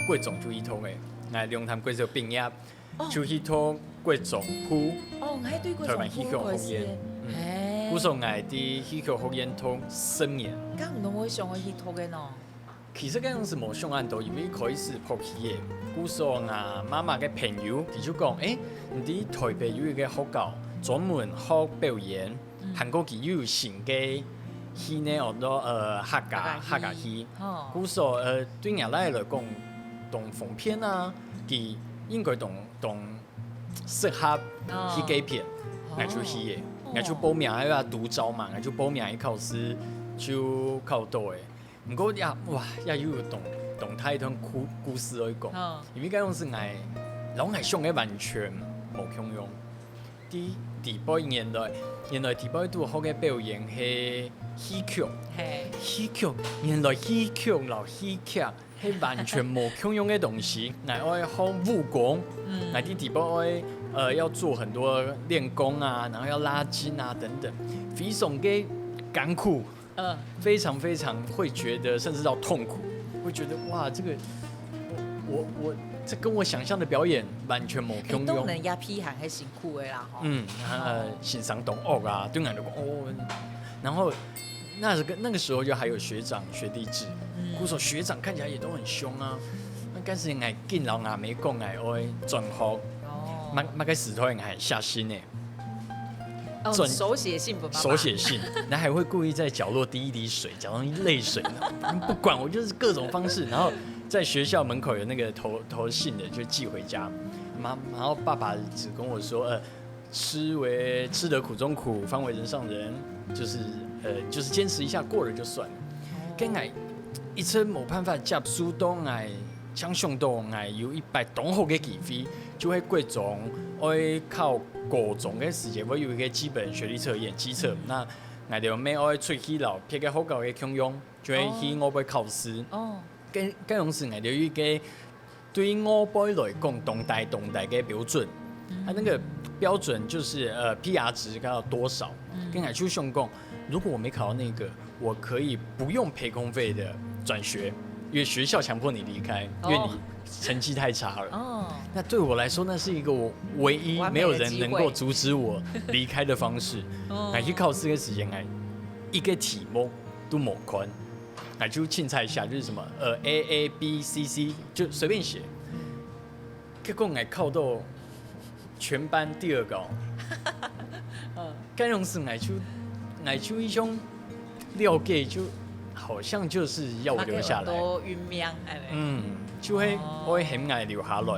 各种就迄套的，来龙潭贵州毕业，就迄套各种铺。哦，我对各种台湾戏剧学院，古时候我伫戏剧学院读10年。敢唔通我上去去读嘅喏？其實嗰陣時冇上岸到，因為開始學戲嘅。古時候啊，媽媽嘅朋友佢就講：你哋台北有一個學校專門學表演，韓國佢有新嘅戲呢，好多客家戲。古時候對人來講，同風片啊，佢應該同適合戲劇片嚟做戲嘅。我就報名喺度獨招嘛，我就報名去考試，就考到嘅。唔過也有動態段故事去講，因為嗰種是我上嘅完全冇共用。第八年代第八度學嘅表演係戲劇，原來戲劇老戲劇係完全冇共用嘅東西。我愛學武功，我第八要做很多練功啊，然後要拉筋啊等等，非常嘅艱苦。非常非常會覺得，甚至到痛苦，會覺得哇，這個我這跟我想象的表演完全冇共用。當然也批行係辛苦的啦，欣賞同學啊，對人都講然後那個時候就還有學長學弟制，古時候學長看起來也都很兇啊，但是我見老牙沒講我會轉學，乜個時代我係下心嘅。手寫信不？手寫信，然後還會故意在角落滴一滴水，假裝淚水，不管我就是各種方式，然後在學校門口有那個投信的就寄回家，然後爸爸只跟我說，吃得苦中苦，方為人上人，就是堅持一下過了就算了。跟我一直冇辦法接觸到我想象到我有100同學嘅機會，就會各種愛靠高中嘅時間，我有一個基本學歷測驗基測，那我哋咩愛出去了，撇個學校嘅共用，就會去我輩考試。跟種是我哋有一個對我輩來講同大嘅標準，那個標準就是 PR 值要多少。跟我就想講，如果我沒考到那個，我可以不用賠公費的轉學。因為學校強迫你離開，因為你成績太差了。那對我來說，那是一個我唯一沒有人能夠阻止我離開的方式。我去考試嘅時間，一個題目都冇看，我就凊彩一下，就是什麼A B C C 就隨便寫。結果我考到全班第2高。嗰種事我就一種了解就。好像就是要我留下來，多運命，就會我會很愛留下來。